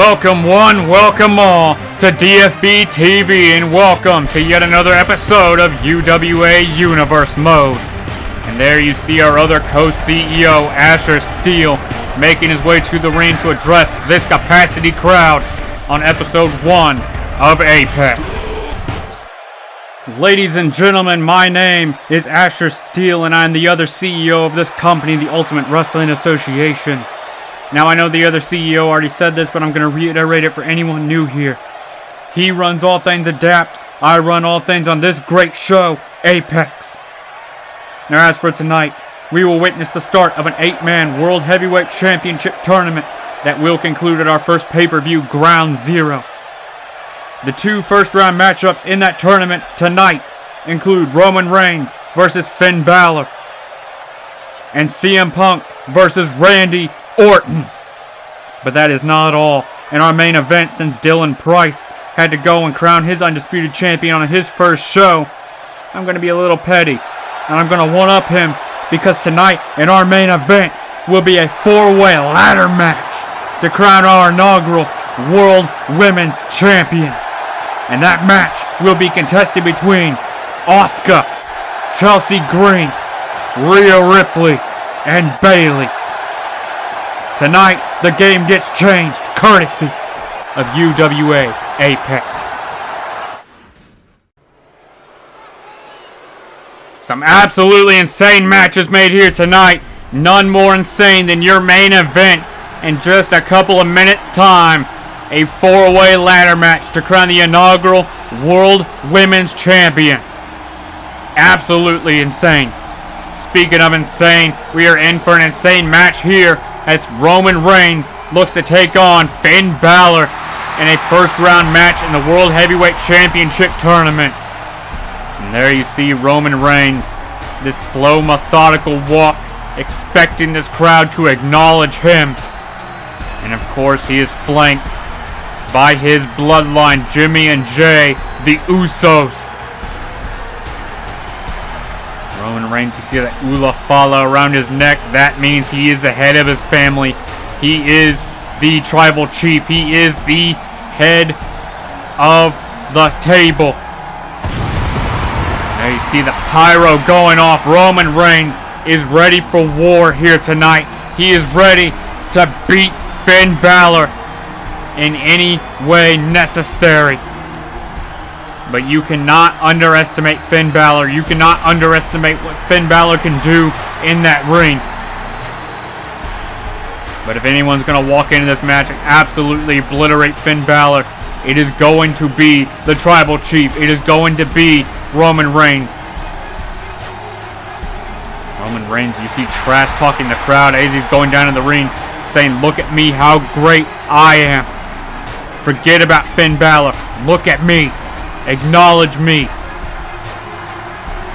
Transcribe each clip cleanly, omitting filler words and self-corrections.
Welcome one, welcome all to DFB TV, and welcome to yet another episode of UWA Universe Mode. And there you see our other co-CEO, Asher Steele, making his way to the ring to address this capacity crowd on episode 1 of Apex. Ladies and gentlemen, my name is Asher Steele, and I'm the other CEO of this company, the Ultimate Wrestling Association. Now, I know the other CEO already said this, but I'm going to reiterate it for anyone new here. He runs all things Adapt. I run all things on this great show, Apex. Now, as for tonight, we will witness the start of an 8-man World Heavyweight Championship tournament that will conclude at our first pay-per-view, Ground Zero. The two first-round matchups in that tournament tonight include Roman Reigns versus Finn Balor and CM Punk versus Randy Orton. But that is not all. In our main event, since Dylan Price had to go and crown his undisputed champion on his first show, I'm going to be a little petty, and I'm going to one-up him, because tonight in our main event will be a 4-way ladder match to crown our inaugural World Women's Champion. And that match will be contested between Asuka, Chelsea Green, Rhea Ripley, and Bayley. Tonight, the game gets changed, courtesy of UWA Apex. Some absolutely insane matches made here tonight. None more insane than your main event in just a couple of minutes' time. A 4-way ladder match to crown the inaugural World Women's Champion. Absolutely insane. Speaking of insane, we are in for an insane match here as Roman Reigns looks to take on Finn Balor in a first-round match in the World Heavyweight Championship Tournament. And there you see Roman Reigns, this slow, methodical walk, expecting this crowd to acknowledge him. And of course, he is flanked by his bloodline, Jimmy and Jay, the Usos. Roman Reigns, you see that Ula Fala around his neck. That means he is the head of his family. He is the tribal chief. He is the head of the table. There you see the pyro going off. Roman Reigns is ready for war here tonight. He is ready to beat Finn Balor in any way necessary. But you cannot underestimate Finn Balor. You cannot underestimate what Finn Balor can do in that ring. But if anyone's going to walk into this match and absolutely obliterate Finn Balor, it is going to be the Tribal Chief. It is going to be Roman Reigns. Roman Reigns, you see trash talking the crowd as he's going down in the ring, saying, "Look at me, how great I am. Forget about Finn Balor. Look at me. Acknowledge me."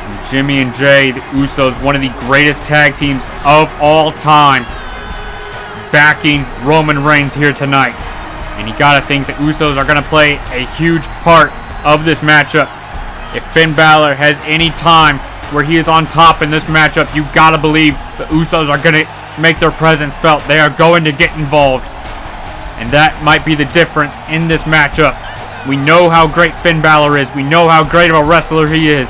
And Jimmy and Jay, the Usos, one of the greatest tag teams of all time, backing Roman Reigns here tonight. And you gotta think the Usos are gonna play a huge part of this matchup. If Finn Balor has any time where he is on top in this matchup, you gotta believe the Usos are gonna make their presence felt. They are going to get involved. And that might be the difference in this matchup. We know how great Finn Balor is. We know how great of a wrestler he is.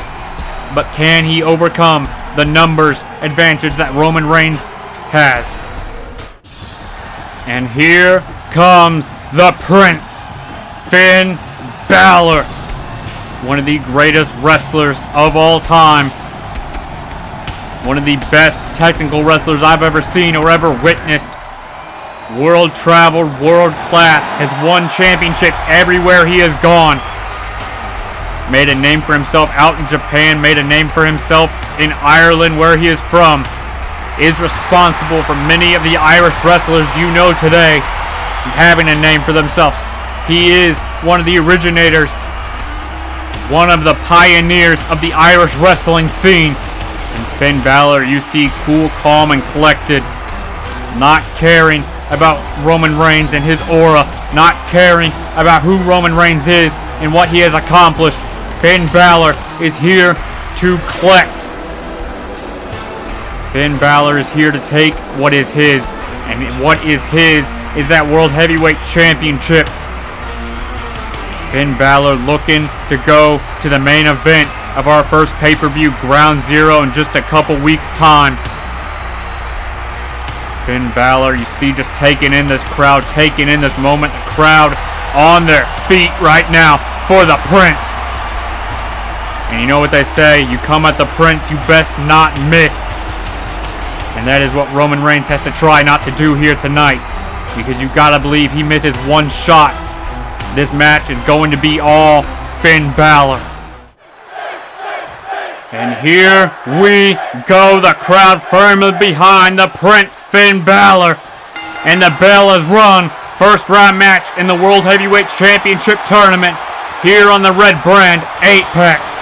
But can he overcome the numbers advantage that Roman Reigns has? And here comes the Prince, Finn Balor. One of the greatest wrestlers of all time. One of the best technical wrestlers I've ever seen or ever witnessed. World traveled, world class, has won championships everywhere he has gone. Made a name for himself out in Japan, made a name for himself in Ireland, where he is from. Is responsible for many of the Irish wrestlers you know today having a name for themselves. He is one of the originators, one of the pioneers of the Irish wrestling scene. And Finn Balor, you see cool, calm, and collected, not caring about Roman Reigns and his aura, not caring about who Roman Reigns is and what he has accomplished. Finn Balor is here to collect. Finn Balor is here to take what is his, and what is his is that World Heavyweight Championship. Finn Balor looking to go to the main event of our first pay-per-view, Ground Zero, in just a couple weeks' time. Finn Balor, you see, just taking in this crowd, taking in this moment. The crowd on their feet right now for the Prince. And you know what they say, you come at the Prince, you best not miss. And that is what Roman Reigns has to try not to do here tonight. Because you gotta believe he misses one shot, this match is going to be all Finn Balor. And here we go, the crowd firmly behind the Prince, Finn Balor. And the bell is rung. First round match in the World Heavyweight Championship Tournament here on the red brand, Apex.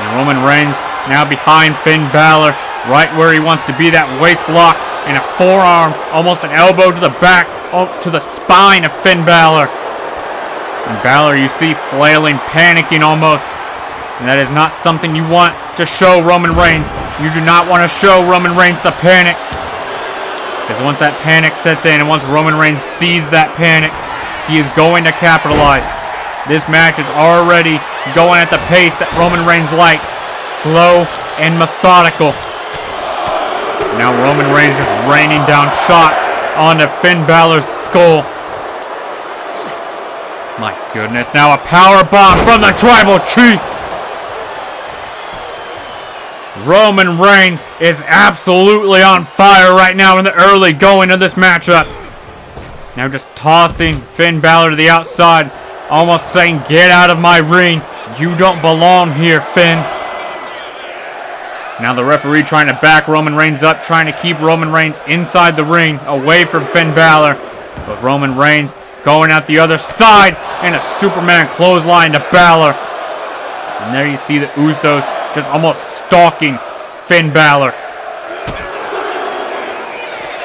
And Roman Reigns now behind Finn Balor, right where he wants to be, that waist lock and a forearm, almost an elbow to the back, to the spine of Finn Balor. And Balor, you see, flailing, panicking almost. And that is not something you want to show Roman Reigns. You do not want to show Roman Reigns the panic. Because once that panic sets in, and once Roman Reigns sees that panic, he is going to capitalize. This match is already going at the pace that Roman Reigns likes. Slow and methodical. Now Roman Reigns just raining down shots onto Finn Balor's skull. My goodness, now a power bomb from the Tribal Chief. Roman Reigns is absolutely on fire right now in the early going of this matchup. Now just tossing Finn Balor to the outside, almost saying, get out of my ring. You don't belong here, Finn. Now the referee trying to back Roman Reigns up, trying to keep Roman Reigns inside the ring, away from Finn Balor. But Roman Reigns going out the other side, and a Superman clothesline to Balor. And there you see the Usos just almost stalking Finn Balor.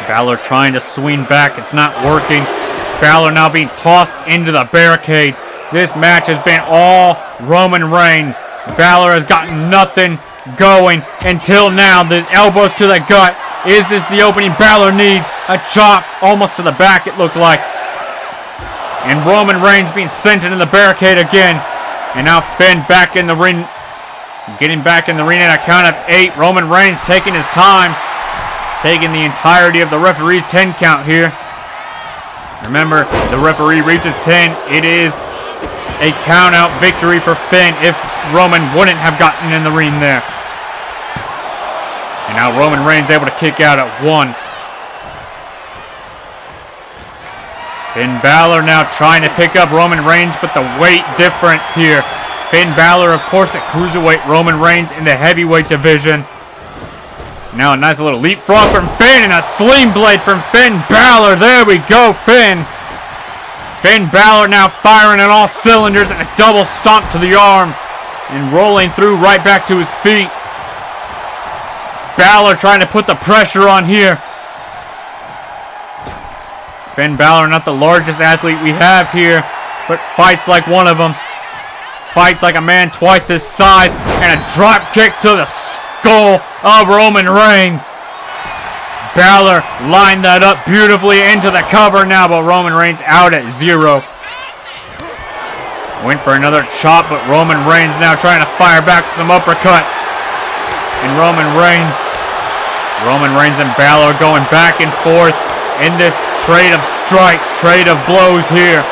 Balor trying to swing back, it's not working. Balor now being tossed into the barricade. This match has been all Roman Reigns. Balor has gotten nothing going until now. The elbows to the gut. Is this the opening Balor needs? A chop almost to the back, it looked like. And Roman Reigns being sent into the barricade again. And now Finn back in the ring. Getting back in the ring at a count of 8. Roman Reigns taking his time. Taking the entirety of the referee's 10 count here. Remember, the referee reaches 10. It is a count-out victory for Finn if Roman wouldn't have gotten in the ring there. And now Roman Reigns able to kick out at 1. Finn Balor now trying to pick up Roman Reigns, but the weight difference here. Finn Balor, of course, at cruiserweight. Roman Reigns in the heavyweight division. Now a nice little leapfrog from Finn and a sling blade from Finn Balor. There we go, Finn. Finn Balor now firing on all cylinders and a double stomp to the arm. And rolling through right back to his feet. Balor trying to put the pressure on here. Finn Balor, not the largest athlete we have here, but fights like one of them. Fights like a man twice his size, and a drop kick to the skull of Roman Reigns. Balor lined that up beautifully into the cover now, but Roman Reigns out at 0. Went for another chop, but Roman Reigns now trying to fire back some uppercuts. And Roman Reigns and Balor going back and forth in this trade of strikes, trade of blows here.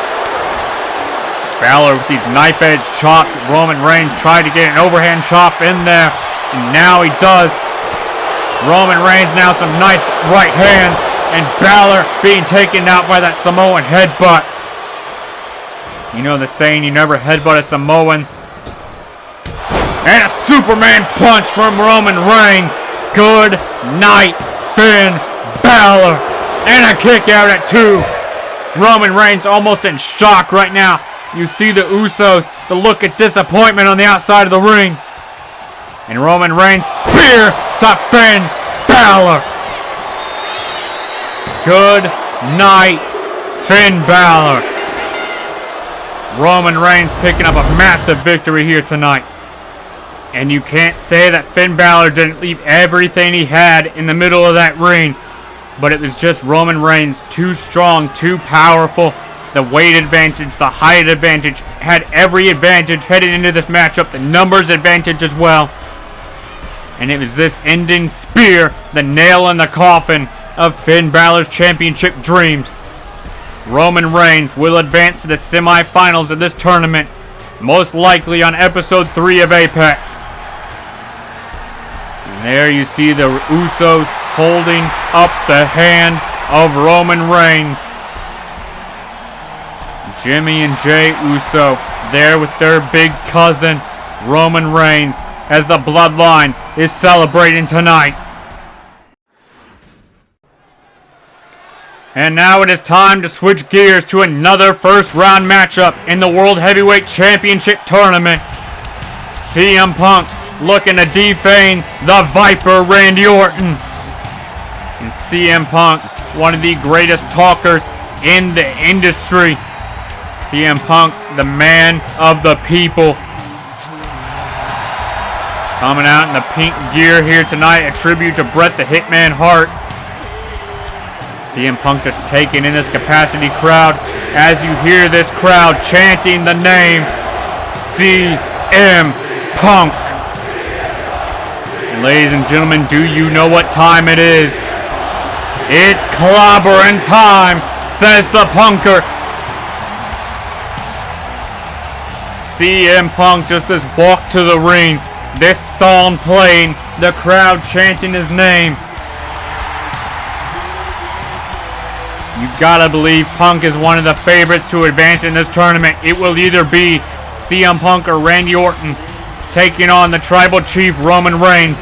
Balor with these knife-edge chops. Roman Reigns tried to get an overhand chop in there, and now he does. Roman Reigns now some nice right hands, and Balor being taken out by that Samoan headbutt. You know the saying, you never headbutt a Samoan. And a Superman punch from Roman Reigns. Good night, Finn Balor. And a kick out at 2. Roman Reigns almost in shock right now. You see the Usos, the look of disappointment on the outside of the ring. And Roman Reigns spear to Finn Balor. Good night, Finn Balor. Roman Reigns picking up a massive victory here tonight. And you can't say that Finn Balor didn't leave everything he had in the middle of that ring. but it was just Roman Reigns, too strong, too powerful. The weight advantage, the height advantage, had every advantage heading into this matchup, the numbers advantage as well. And it was this ending spear, the nail in the coffin of Finn Balor's championship dreams. Roman Reigns will advance to the semifinals of this tournament, most likely on episode 3 of Apex. And there you see the Usos holding up the hand of Roman Reigns. Jimmy and Jey Uso there with their big cousin, Roman Reigns, as the Bloodline is celebrating tonight. And now it is time to switch gears to another first round matchup in the World Heavyweight Championship Tournament. CM Punk looking to defame the Viper Randy Orton. And CM Punk, one of the greatest talkers in the industry. CM Punk, the man of the people. Coming out in the pink gear here tonight, a tribute to Bret the Hitman Hart. CM Punk just taking in this capacity crowd as you hear this crowd chanting the name CM Punk. And ladies and gentlemen, do you know what time it is? It's clobbering time, says the punker. CM Punk just this walk to the ring, this song playing, the crowd chanting his name. You gotta believe Punk is one of the favorites to advance in this tournament. It will either be CM Punk or Randy Orton taking on the Tribal Chief Roman Reigns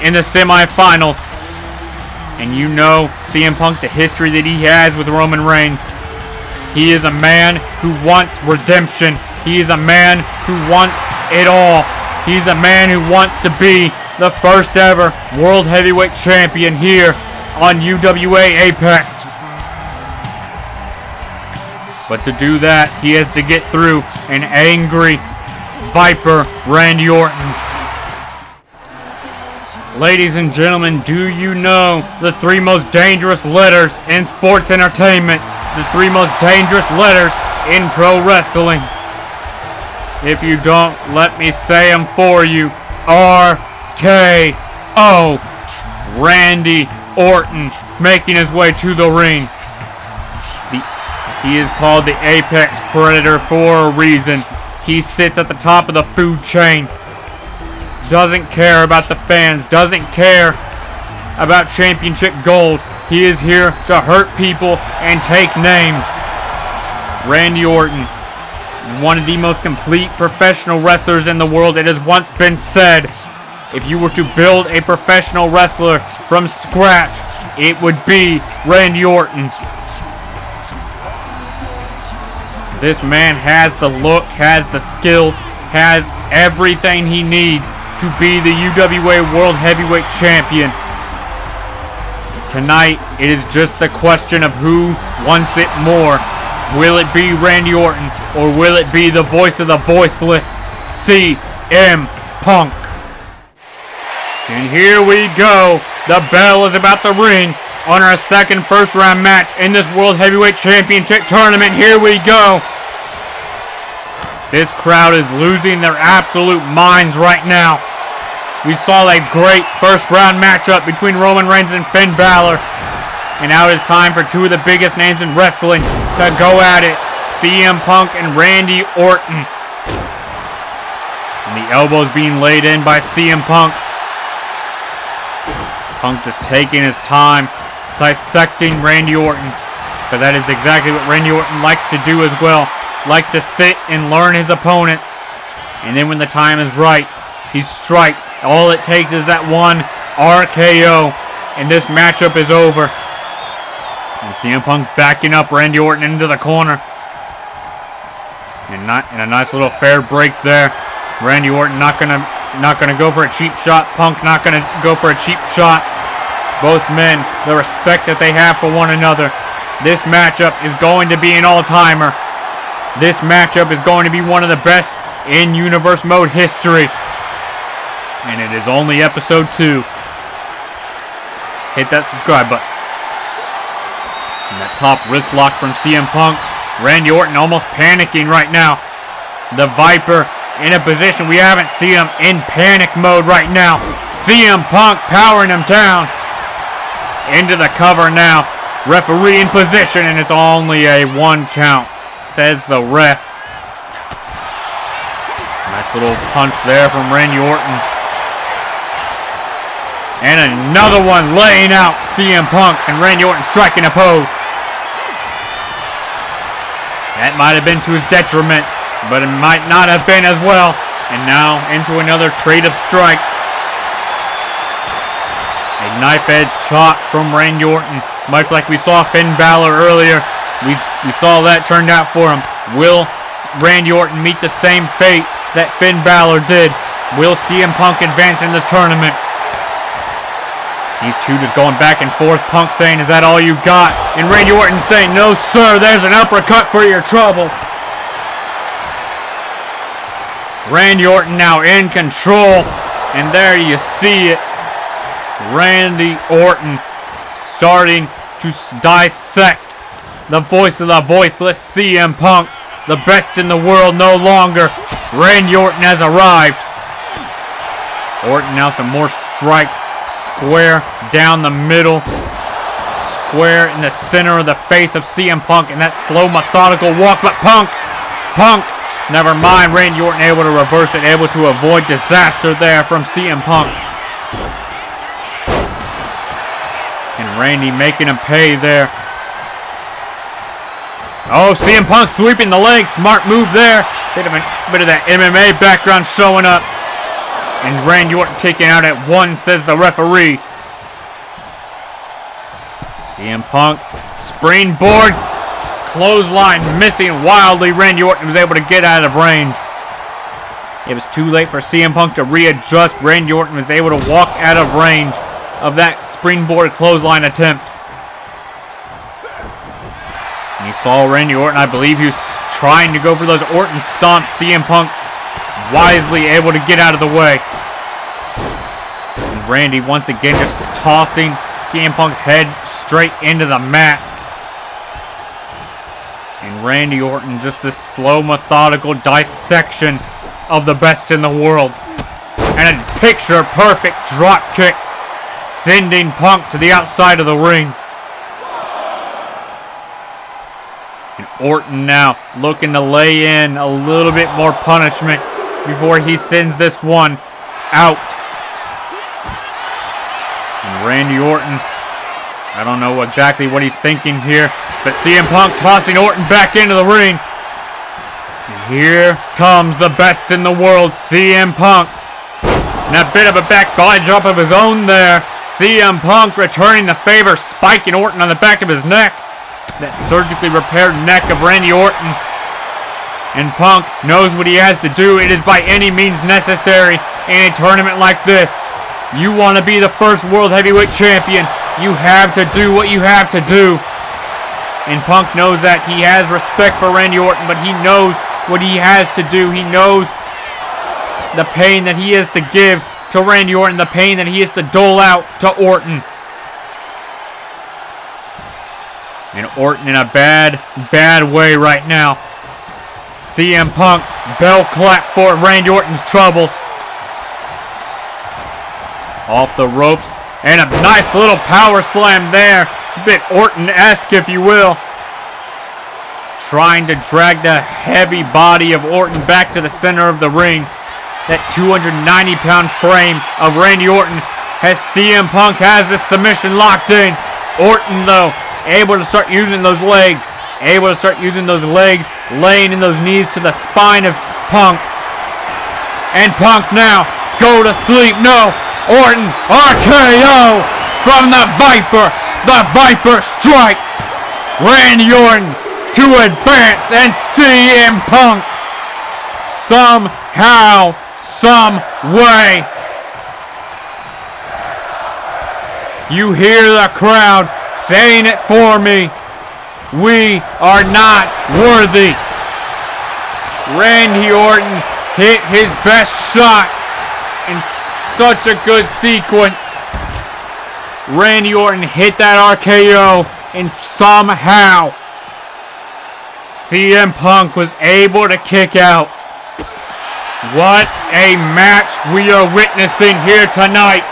in the semifinals. And you know CM Punk, the history that he has with Roman Reigns. He is a man who wants redemption. He is a man who wants it all. He's a man who wants to be the first ever World Heavyweight Champion here on UWA Apex. But to do that, he has to get through an angry Viper Randy Orton. Ladies and gentlemen, do you know the 3 most dangerous letters in sports entertainment? The 3 most dangerous letters in pro wrestling. If you don't, let me say them for you. RKO. Randy Orton making his way to the ring. He is called the Apex Predator for a reason. He sits at the top of the food chain. Doesn't care about the fans. Doesn't care about championship gold. He is here to hurt people and take names. Randy Orton, one of the most complete professional wrestlers in the world. It has once been said, if you were to build a professional wrestler from scratch, it would be Randy Orton. This man has the look, has the skills, has everything he needs to be the UWA World Heavyweight Champion. Tonight, it is just the question of who wants it more. Will it be Randy Orton, or will it be the voice of the voiceless, CM Punk? And here we go. The bell is about to ring on our second first round match in this World Heavyweight Championship Tournament. Here we go. This crowd is losing their absolute minds right now. We saw a great first round matchup between Roman Reigns and Finn Balor. And now it is time for 2 of the biggest names in wrestling to go at it. CM Punk and Randy Orton. And the elbows being laid in by CM Punk. Punk just taking his time, dissecting Randy Orton. But that is exactly what Randy Orton likes to do as well. Likes to sit and learn his opponents. And then when the time is right, he strikes. All it takes is that one RKO. And this matchup is over. And CM Punk backing up Randy Orton into the corner. And a nice little fair break there. Randy Orton not gonna go for a cheap shot. Punk not gonna go for a cheap shot. Both men, the respect that they have for one another. This matchup is going to be an all-timer. This matchup is going to be one of the best in Universe Mode history. And it is only episode 2. Hit that subscribe button. And that top wrist lock from CM Punk. Randy Orton almost panicking right now. The Viper in a position we haven't seen him in panic mode right now. CM Punk powering him down. Into the cover now. Referee in position, and it's only a 1 count, says the ref. Nice little punch there from Randy Orton. And another one laying out CM Punk, and Randy Orton striking a pose. That might have been to his detriment, but it might not have been as well. And now into another trade of strikes. A knife edge chop from Randy Orton, much like we saw Finn Balor earlier. We saw that turned out for him. Will Randy Orton meet the same fate that Finn Balor did? Will CM Punk advance in this tournament? These two just going back and forth. Punk saying, "Is that all you got?" And Randy Orton saying, "No, sir, there's an uppercut for your trouble." Randy Orton now in control. And there you see it. Randy Orton starting to dissect the voice of the voiceless CM Punk. The best in the world no longer. Randy Orton has arrived. Orton now some more strikes. Square down the middle. Square in the center of the face of CM Punk. And that slow methodical walk. But Punk. Never mind. Randy Orton able to reverse it. Able to avoid disaster there from CM Punk. And Randy making him pay there. Oh, CM Punk sweeping the leg. Smart move there. Bit of that MMA background showing up. And Randy Orton kicking out at 1, says the referee. CM Punk springboard. Clothesline missing wildly. Randy Orton was able to get out of range. It was too late for CM Punk to readjust. Randy Orton was able to walk out of range of that springboard clothesline attempt. And you saw Randy Orton, I believe he was trying to go for those Orton stomps. CM Punk wisely able to get out of the way. And Randy once again just tossing CM Punk's head straight into the mat. And Randy Orton just this slow, methodical dissection of the best in the world. And a picture-perfect drop kick, sending Punk to the outside of the ring. And Orton now looking to lay in a little bit more punishment before he sends this one out. And Randy Orton, I don't know exactly what he's thinking here, but CM Punk tossing Orton back into the ring. And here comes the best in the world, CM Punk. And a bit of a back body drop of his own there. CM Punk returning the favor, spiking Orton on the back of his neck. That surgically repaired neck of Randy Orton. And Punk knows what he has to do. It is by any means necessary in a tournament like this. You want to be the first World Heavyweight Champion. You have to do what you have to do. And Punk knows that. He has respect for Randy Orton, but he knows what he has to do. He knows the pain that he is to give to Randy Orton, the pain that he is to dole out to Orton. And Orton in a bad way right now. CM Punk, bell clap for Randy Orton's troubles. Off the ropes, and a nice little power slam there. A bit Orton-esque, if you will. Trying to drag the heavy body of Orton back to the center of the ring. That 290-pound frame of Randy Orton has CM Punk has this submission locked in. Orton, though, able to start using those legs. Laying in those knees to the spine of Punk. And Punk now, go to sleep. No, Orton, RKO from the Viper. The Viper strikes. Randy Orton to advance, and CM Punk somehow, some way. You hear the crowd saying it for me. We are not worthy. Randy Orton hit his best shot in such a good sequence. Randy Orton hit that RKO and somehow CM Punk was able to kick out. What a match we are witnessing here tonight.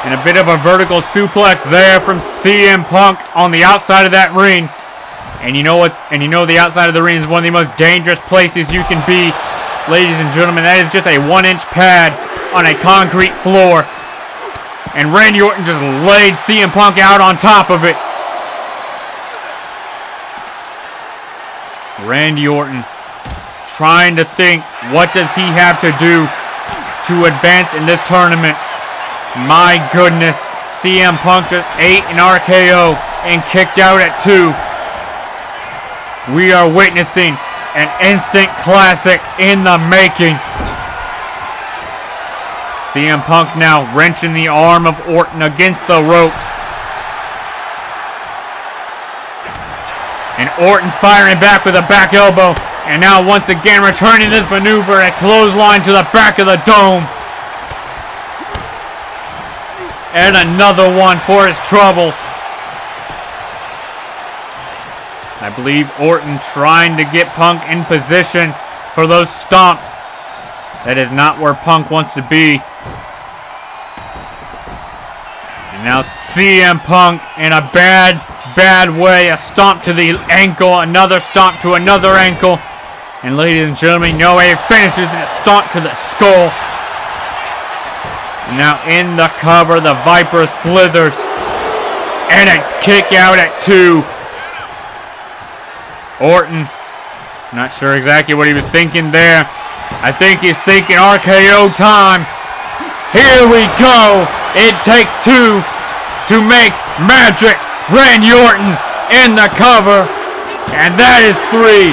And a bit of a vertical suplex there from CM Punk on the outside of that ring. And you know the outside of the ring is one of the most dangerous places you can be, ladies and gentlemen. That is just a 1-inch pad on a concrete floor. And Randy Orton just laid CM Punk out on top of it. Randy Orton trying to think, what does he have to do to advance in this tournament? My goodness, CM Punk just ate an RKO and kicked out at 2. We are witnessing an instant classic in the making. CM Punk now wrenching the arm of Orton against the ropes. And Orton firing back with a back elbow. And now once again returning this maneuver, a clothesline to the back of the dome. And another one for his troubles. I believe Orton trying to get Punk in position for those stomps. That is not where Punk wants to be. And now CM Punk in a bad way. A stomp to the ankle, another stomp to another ankle. And ladies and gentlemen, no way it finishes it. A stomp to the skull. And now in the cover, the Viper slithers. And a kick out at 2. Orton, not sure exactly what he was thinking there. I think he's thinking RKO time. Here we go. It takes 2 to make magic. Randy Orton in the cover. And that is 3.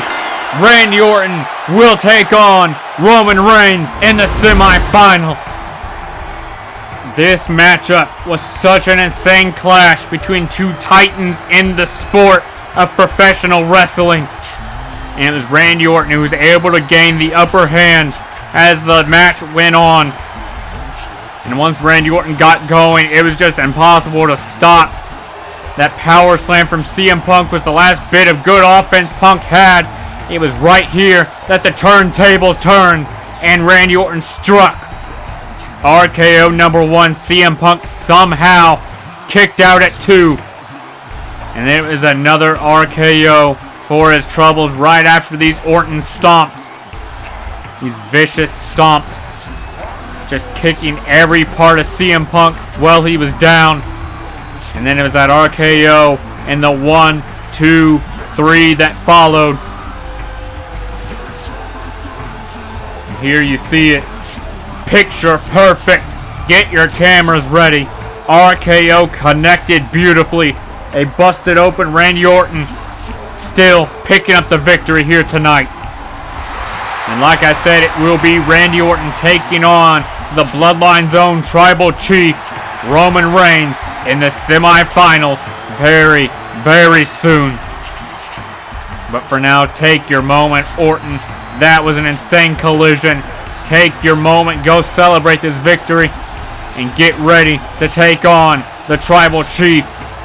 Randy Orton will take on Roman Reigns in the semifinals. This matchup was such an insane clash between 2 titans in the sport of professional wrestling. And it was Randy Orton who was able to gain the upper hand as the match went on. And once Randy Orton got going, it was just impossible to stop. That power slam from CM Punk was the last bit of good offense Punk had. It was right here that the turntables turned and Randy Orton struck. RKO number 1, CM Punk somehow kicked out at 2. And then it was another RKO for his troubles right after these Orton stomps. These vicious stomps. Just kicking every part of CM Punk while he was down. And then it was that RKO and the 1, 2, 3 that followed. And here you see it. Picture perfect. Get your cameras ready. RKO connected beautifully. A busted open Randy Orton still picking up the victory here tonight. And like I said, it will be Randy Orton taking on the Bloodline's own Tribal Chief, Roman Reigns, in the semifinals very, very soon. But for now, take your moment, Orton. That was an insane collision. Take your moment, go celebrate this victory, and get ready to take on the Tribal Chief,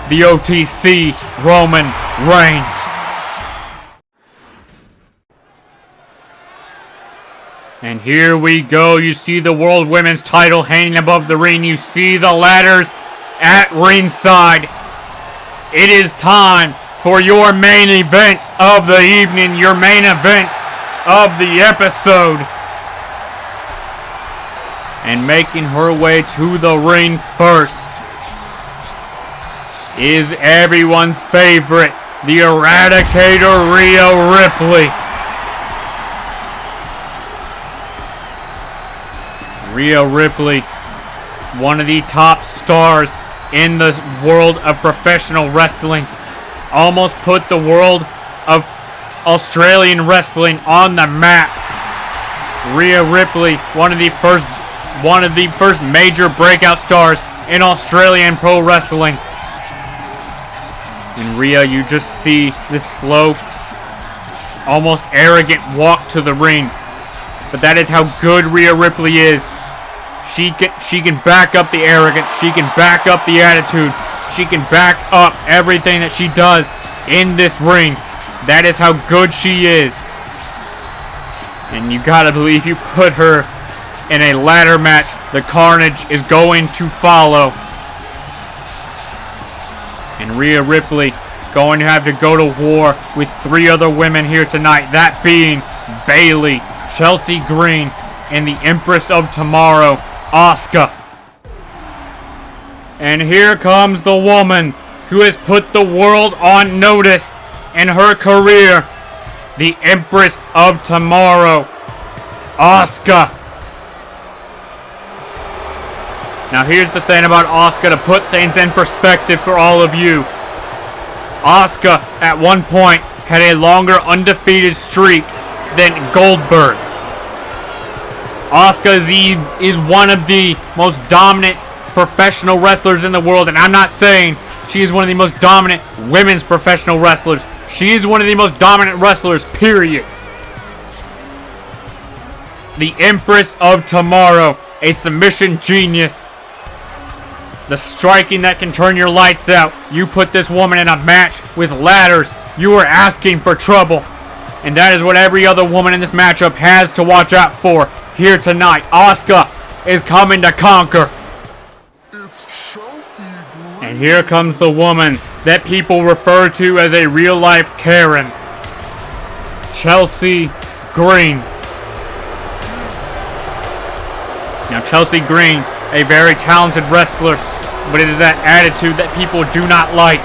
the OTC, Roman Reigns. And here we go. You see the World Women's title hanging above the ring. You see the ladders at ringside. It is time for your main event of the evening, your main event of the episode. And making her way to the ring first is everyone's favorite, the Eradicator, Rhea Ripley. Rhea Ripley, one of the top stars in the world of professional wrestling, almost put the world of Australian wrestling on the map. Rhea Ripley, one of the first major breakout stars in Australian pro wrestling. And Rhea, you just see this slow, almost arrogant walk to the ring. But that is how good Rhea Ripley is. She can back up the arrogance. She can back up the attitude. She can back up everything that she does in this ring. That is how good she is. And you gotta believe you put her in a ladder match, the carnage is going to follow. And Rhea Ripley going to have to go to war with 3 other women here tonight. That being Bayley, Chelsea Green, and the Empress of Tomorrow, Asuka. And here comes the woman who has put the world on notice in her career. The Empress of Tomorrow, Asuka. Now here's the thing about Asuka to put things in perspective for all of you. Asuka at one point had a longer undefeated streak than Goldberg. Asuka is one of the most dominant professional wrestlers in the world, and I'm not saying she is one of the most dominant women's professional wrestlers. She is one of the most dominant wrestlers, period. The Empress of Tomorrow, a submission genius. The striking that can turn your lights out. You put this woman in a match with ladders, you are asking for trouble. And that is what every other woman in this matchup has to watch out for here tonight. Asuka is coming to conquer. And here comes the woman that people refer to as a real-life Karen. Chelsea Green. Now Chelsea Green, a very talented wrestler, but it is that attitude that people do not like.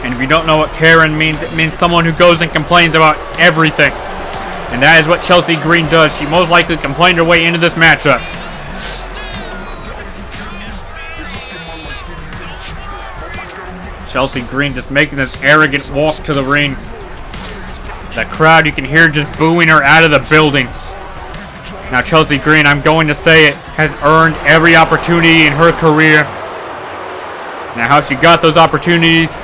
And if you don't know what Karen means, it means someone who goes and complains about everything. And that is what Chelsea Green does. She most likely complained her way into this matchup. Chelsea Green just making this arrogant walk to the ring. The crowd, you can hear just booing her out of the building. Now Chelsea Green, I'm going to say it, has earned every opportunity in her career. Now how she got those opportunities,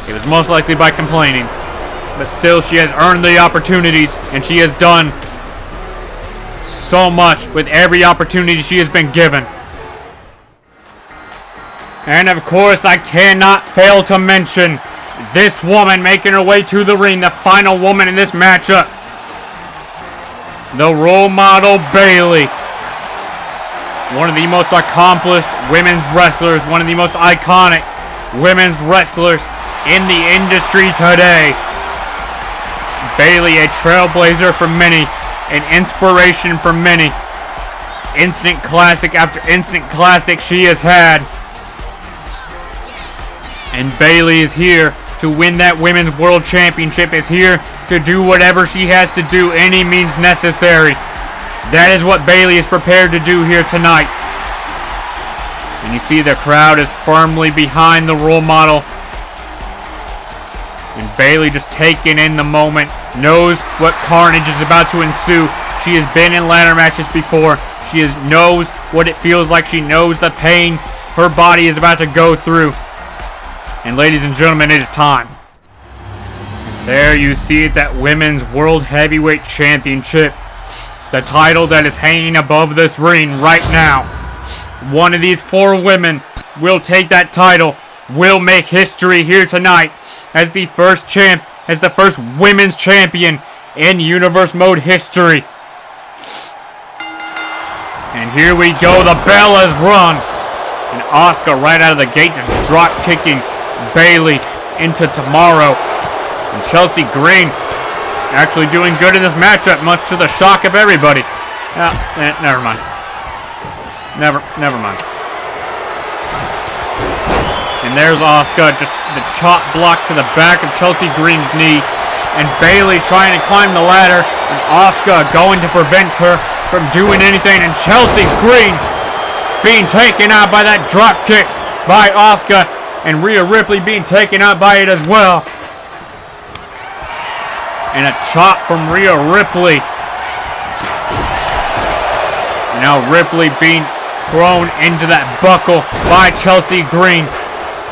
it was most likely by complaining. But still, she has earned the opportunities, and she has done so much with every opportunity she has been given. And of course, I cannot fail to mention this woman making her way to the ring, the final woman in this matchup. The role model, Bayley. One of the most accomplished women's wrestlers, one of the most iconic women's wrestlers in the industry today. Bayley, a trailblazer for many, an inspiration for many. Instant classic after instant classic she has had. And Bayley is here to win that Women's World Championship, is here to do whatever she has to do, any means necessary. That is what Bayley is prepared to do here tonight. And you see the crowd is firmly behind the role model. And Bayley just taking in the moment, knows what carnage is about to ensue. She has been in ladder matches before. She knows what it feels like. She knows the pain her body is about to go through. And ladies and gentlemen, it is time. There you see it, that Women's World Heavyweight Championship. The title that is hanging above this ring right now. One of these 4 women will take that title, will make history here tonight as the first women's champion in Universe Mode history. And here we go, the bell has rung. And Asuka right out of the gate just drop kicking Bayley into Tomorrow. And Chelsea Green actually doing good in this matchup, much to the shock of everybody. Never mind. Never mind. And there's Asuka, just the chop block to the back of Chelsea Green's knee. And Bayley trying to climb the ladder. And Asuka going to prevent her from doing anything. And Chelsea Green being taken out by that drop kick by Asuka. And Rhea Ripley being taken out by it as well. And a chop from Rhea Ripley. Now Ripley being thrown into that buckle by Chelsea Green.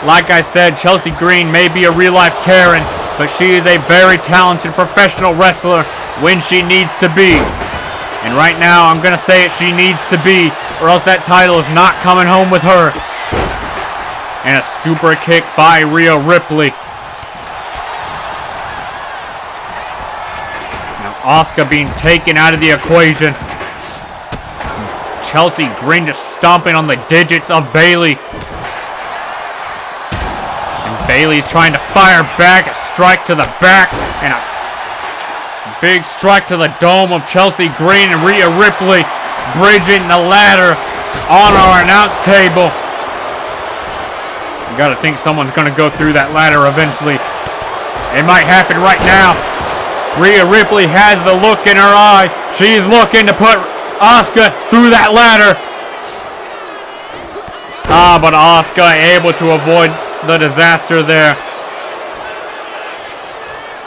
Like I said, Chelsea Green may be a real-life Karen, but she is a very talented professional wrestler when she needs to be. And right now, I'm going to say it, she needs to be or else that title is not coming home with her. And a super kick by Rhea Ripley. Now Asuka being taken out of the equation. Chelsea Green just stomping on the digits of Bayley. And Bayley's trying to fire back. A strike to the back. And a big strike to the dome of Chelsea Green, and Rhea Ripley bridging the ladder on our announce table. You gotta think someone's gonna go through that ladder eventually. It might happen right now. Rhea Ripley has the look in her eye. She's looking to put Asuka through that ladder. But Asuka able to avoid the disaster there.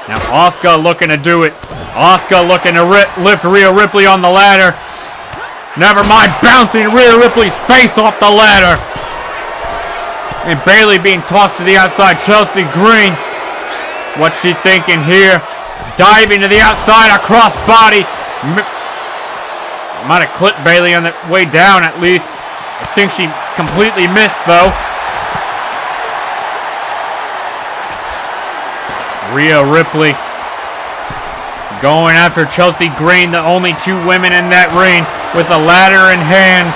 Now Asuka looking to do it. Asuka looking to lift Rhea Ripley on the ladder. Never mind, bouncing Rhea Ripley's face off the ladder. And Bayley being tossed to the outside. Chelsea Green, what's she thinking here? Diving to the outside, a cross body. Might have clipped Bayley on the way down at least. I think she completely missed though. Rhea Ripley going after Chelsea Green, the only two women in that ring, with a ladder in hand.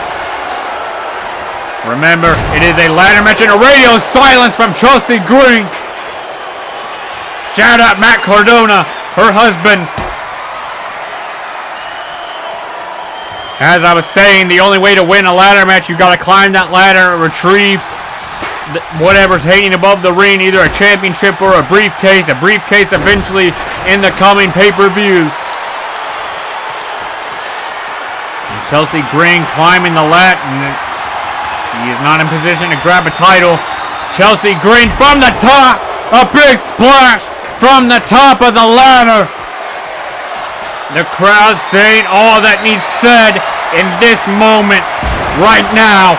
Remember, it is a ladder match and a radio silence from Chelsea Green. Shout out Matt Cardona, her husband. As I was saying, the only way to win a ladder match, you got to climb that ladder and retrieve whatever's hanging above the ring, either a championship or a briefcase. A briefcase eventually in the coming pay-per-views. And Chelsea Green climbing the ladder. He is not in position to grab a title. Chelsea Green from the top. A big splash from the top of the ladder. The crowd saying all that needs said in this moment right now.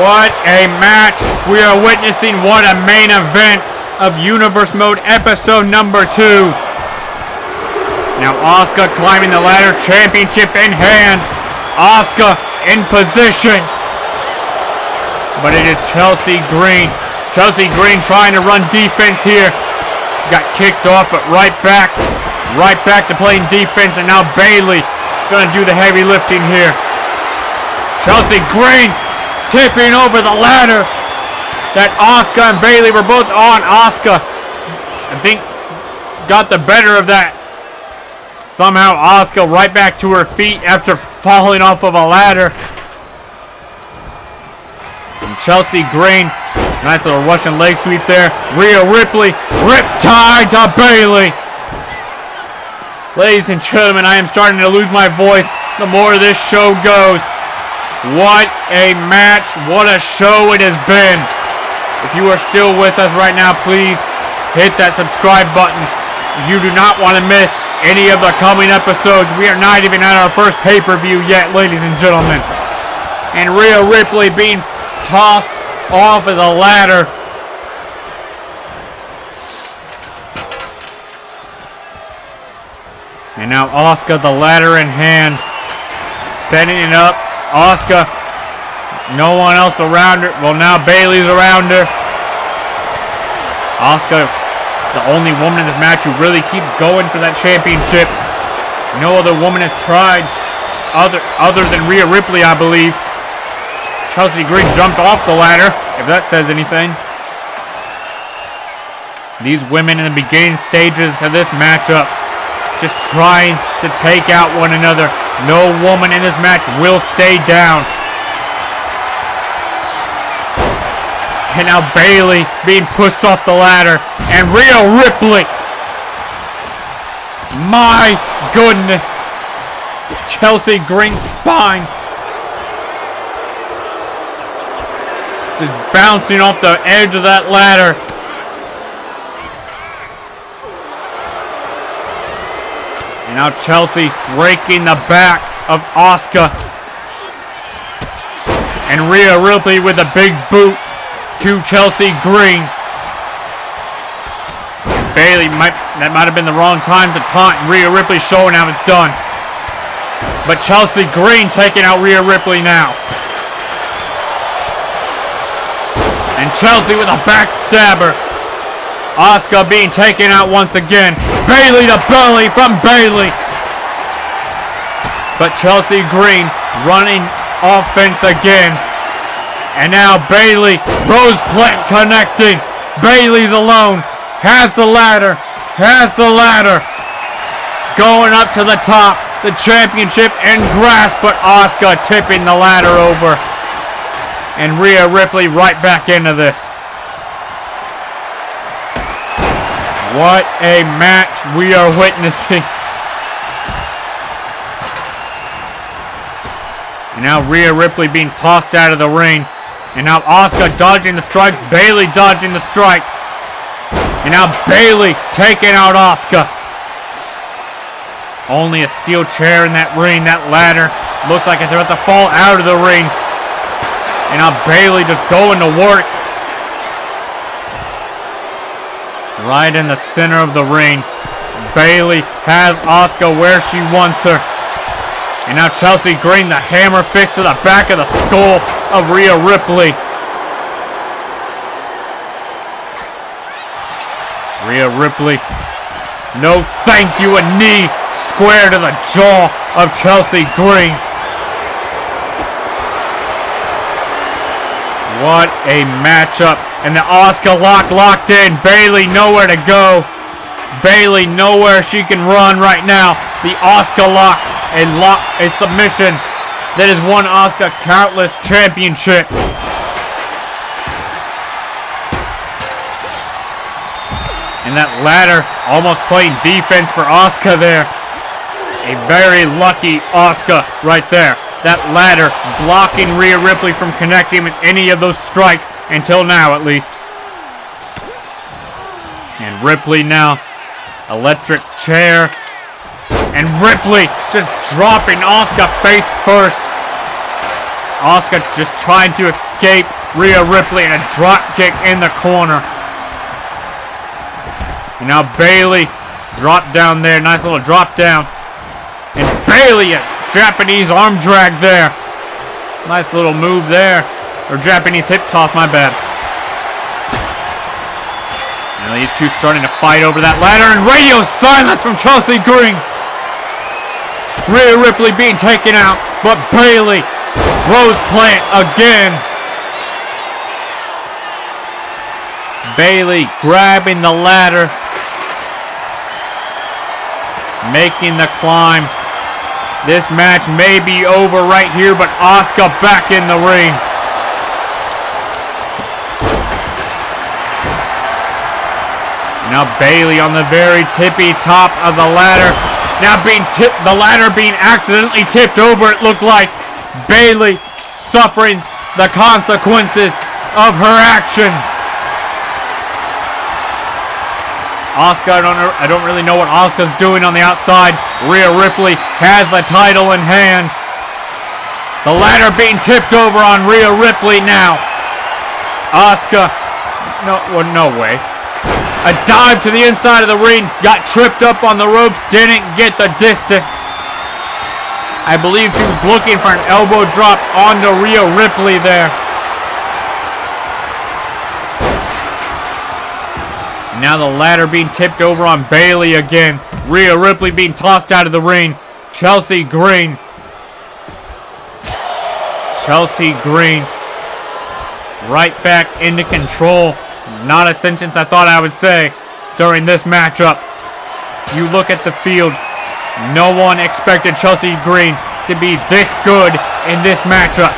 What a match we are witnessing. What a main event of Universe Mode episode number 2. Now Asuka climbing the ladder, championship in hand. Asuka in position. But it is Chelsea Green. Chelsea Green trying to run defense here. Got kicked off, but right back to playing defense. And now Bayley gonna do the heavy lifting here. Chelsea Green tipping over the ladder that Asuka and Bayley were both on. Asuka, I think, got the better of that. Somehow Asuka right back to her feet after falling off of a ladder. And Chelsea Green, nice little Russian leg sweep there. Rhea Ripley, riptide to Bayley. Ladies and gentlemen, I am starting to lose my voice the more this show goes. What a match, what a show it has been. If you are still with us right now, please hit that subscribe button. You do not want to miss any of the coming episodes. We are not even at our first pay-per-view yet, ladies and gentlemen. And Rhea Ripley being tossed off of the ladder. And now Asuka, the ladder in hand, setting it up. Asuka, no one else around her. Well, now Bayley's around her. Asuka, the only woman in this match who really keeps going for that championship. No other woman has tried other than Rhea Ripley, I believe. Chelsea Green jumped off the ladder, if that says anything. These women in the beginning stages of this matchup just trying to take out one another. No woman in this match will stay down. And now Bayley being pushed off the ladder. And Rhea Ripley. My goodness. Chelsea Green's spine. Just bouncing off the edge of that ladder. And now Chelsea breaking the back of Asuka. And Rhea Ripley with a big boot to Chelsea Green. Bayley that might have been the wrong time to taunt. Rhea Ripley showing how it's done. But Chelsea Green taking out Rhea Ripley now. And Chelsea with a backstabber. Asuka being taken out once again. Bayley to belly from Bayley. But Chelsea Green running offense again. And now Bayley, Rose Plant connecting. Bayley's alone. Has the ladder. Has the ladder. Going up to the top. The championship and grasp. But Asuka tipping the ladder over. And Rhea Ripley right back into this. What a match we are witnessing. And now Rhea Ripley being tossed out of the ring. And now Asuka dodging the strikes. Bayley dodging the strikes. And now Bayley taking out Asuka. Only a steel chair in that ring. That ladder looks like it's about to fall out of the ring. And now Bayley just going to work. Right in the center of the ring. Bayley has Asuka where she wants her. And now Chelsea Green, the hammer fist to the back of the skull of Rhea Ripley. Rhea Ripley, no thank you, a knee square to the jaw of Chelsea Green. What a matchup. And the Asuka locked in. Bayley nowhere to go. Bayley nowhere she can run right now. The Asuka lock, a submission that has won Asuka countless championships. And that ladder almost playing defense for Asuka there. A very lucky Asuka right there. That ladder blocking Rhea Ripley from connecting with any of those strikes until now, at least. And Ripley now, electric chair. And Ripley just dropping Asuka face first. Asuka just trying to escape Rhea Ripley and a drop kick in the corner. And now Bayley dropped down there. Nice little drop down. And Bayley, a Japanese arm drag there. Nice little move there. Or Japanese hip toss, my bad. And these two starting to fight over that ladder. And radio silence from Chelsea Green. Rhea Ripley being taken out. But Bayley, Rose Plant again. Bayley grabbing the ladder. Making the climb. This match may be over right here, but Asuka back in the ring. Now Bayley on the very tippy top of the ladder. Now the ladder being accidentally tipped over, it looked like. Bayley suffering the consequences of her actions. Asuka, I don't really know what Asuka's doing on the outside. Rhea Ripley has the title in hand. The ladder being tipped over on Rhea Ripley now. Asuka, no way. A dive to the inside of the ring, got tripped up on the ropes, didn't get the distance. I believe she was looking for an elbow drop onto Rhea Ripley there. Now the ladder being tipped over on Bayley again. Rhea Ripley being tossed out of the ring. Chelsea Green. Chelsea Green. Right back into control. Not a sentence I thought I would say during this matchup. You look at the field. No one expected Chelsea Green to be this good in this matchup.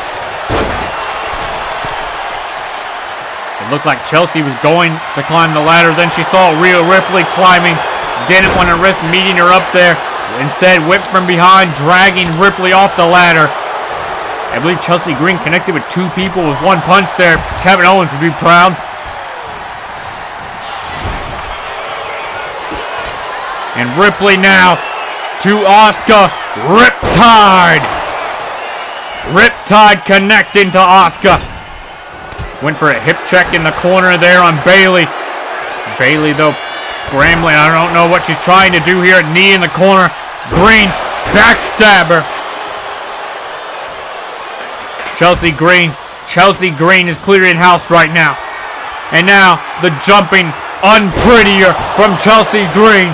It looked like Chelsea was going to climb the ladder. Then she saw Rhea Ripley climbing. Didn't want to risk meeting her up there. Instead, whipped from behind, dragging Ripley off the ladder. I believe Chelsea Green connected with two people with one punch there. Kevin Owens would be proud. And Ripley now to Asuka. Riptide. Riptide connecting to Asuka. Went for a hip check in the corner there on Bayley. Bayley, though, scrambling. I don't know what she's trying to do here. Knee in the corner. Green, backstabber. Chelsea Green is clearing house right now. And now, the jumping unprettier from Chelsea Green.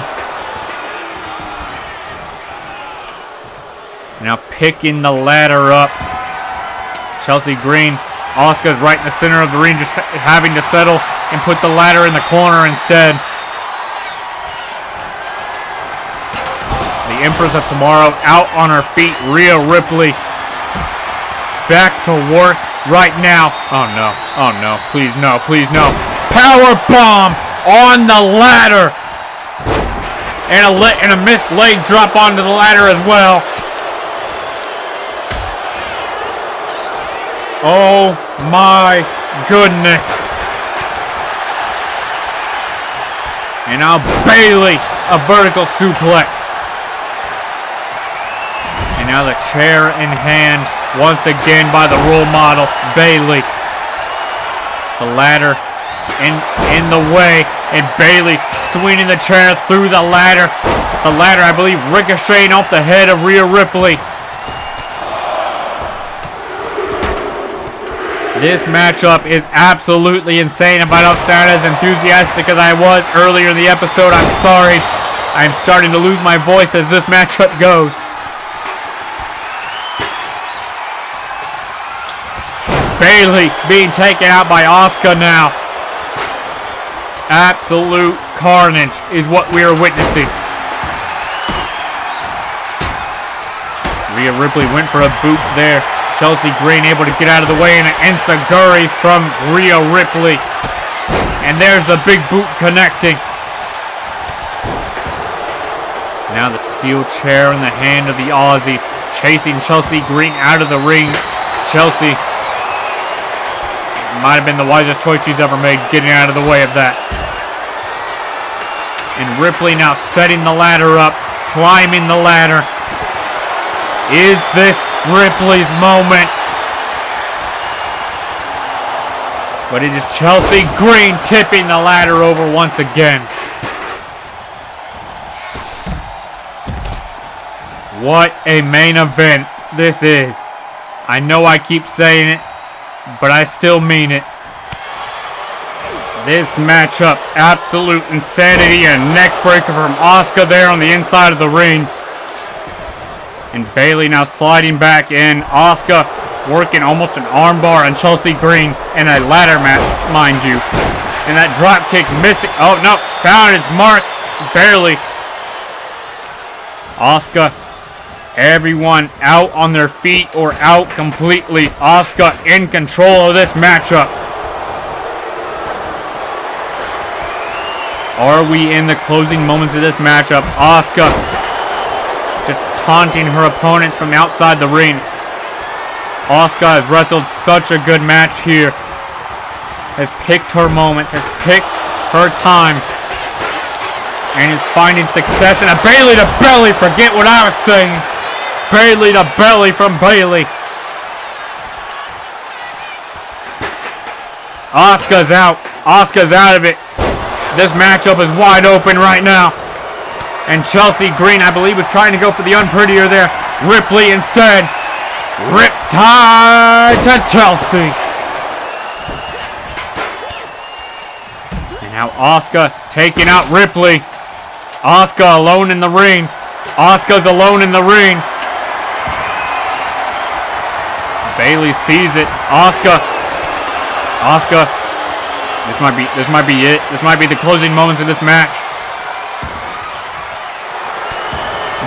Now picking the ladder up. Chelsea Green. Asuka's right in the center of the ring, just having to settle and put the ladder in the corner instead. The Empress of Tomorrow out on her feet. Rhea Ripley back to work right now. Oh no, oh no, please no, please no. Power bomb on the ladder. And a missed leg drop onto the ladder as well. Oh my goodness. And now Bayley, a vertical suplex. And now the chair in hand, once again by the role model, Bayley. The ladder in the way, and Bayley swinging the chair through the ladder. The ladder, I believe, ricocheting off the head of Rhea Ripley. This matchup is absolutely insane. If I don't sound as enthusiastic as I was earlier in the episode, I'm sorry. I'm starting to lose my voice as this matchup goes. Bayley being taken out by Asuka now. Absolute carnage is what we are witnessing. Rhea Ripley went for a boot there. Chelsea Green able to get out of the way, and an enziguri from Rhea Ripley. And there's the big boot connecting. Now the steel chair in the hand of the Aussie, chasing Chelsea Green out of the ring. Chelsea might have been the wisest choice she's ever made, getting out of the way of that. And Ripley now setting the ladder up, climbing the ladder. Is this Ripley's moment? But it is Chelsea Green tipping the ladder over once again. What a main event this is. I know I keep saying it, but I still mean it. This matchup, absolute insanity, and a neck breaker from Asuka there on the inside of the ring. And Bayley now sliding back in. Asuka working almost an armbar on Chelsea Green in a ladder match, mind you. And that drop kick missing. Oh no, found its mark. Barely. Asuka, everyone out on their feet or out completely. Asuka in control of this matchup. Are we in the closing moments of this matchup? Asuka just taunting her opponents from outside the ring. Asuka has wrestled such a good match here. Has picked her moments, has picked her time, and is finding success in a Bayley to belly. Forget what I was saying. Bayley to belly from Bayley. Asuka's out. Asuka's out of it. This matchup is wide open right now. And Chelsea Green, I believe, was trying to go for the unprettier there. Ripley instead. Riptide to Chelsea. And now Asuka taking out Ripley. Asuka alone in the ring. Asuka's alone in the ring. Bayley sees it. Asuka. This might be it. This might be the closing moments of this match.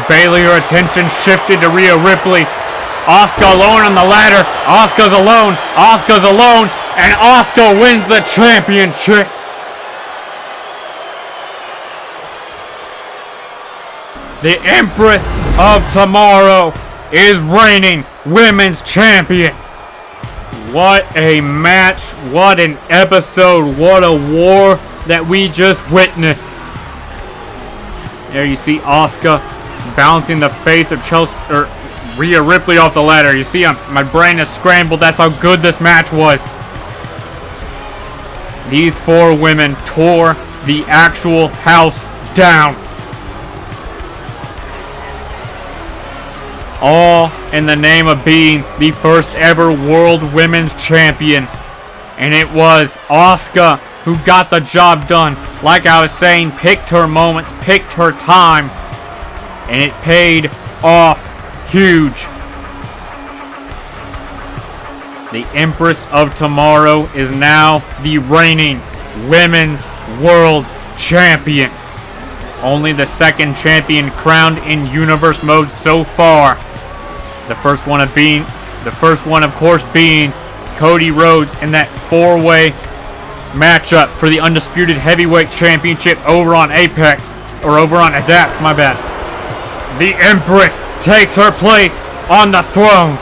Bayley, her attention shifted to Rhea Ripley. Asuka alone on the ladder. Asuka's alone. Asuka's alone. And Asuka wins the championship. The Empress of Tomorrow is reigning women's champion. What a match. What an episode. What a war that we just witnessed. There you see Asuka bouncing the face of Rhea Ripley off the ladder. You see, my brain is scrambled. That's how good this match was. These four women tore the actual house down. all in the name of being the first ever World Women's Champion. And it was Asuka who got the job done. Like I was saying, picked her moments, picked her time, and it paid off huge. The Empress of Tomorrow is now the reigning Women's World Champion. Only the second champion crowned in Universe mode so far. The first one, of course, being Cody Rhodes in that 4-way matchup for the Undisputed Heavyweight Championship over on Apex, or over on Adapt, my bad. The Empress takes her place on the throne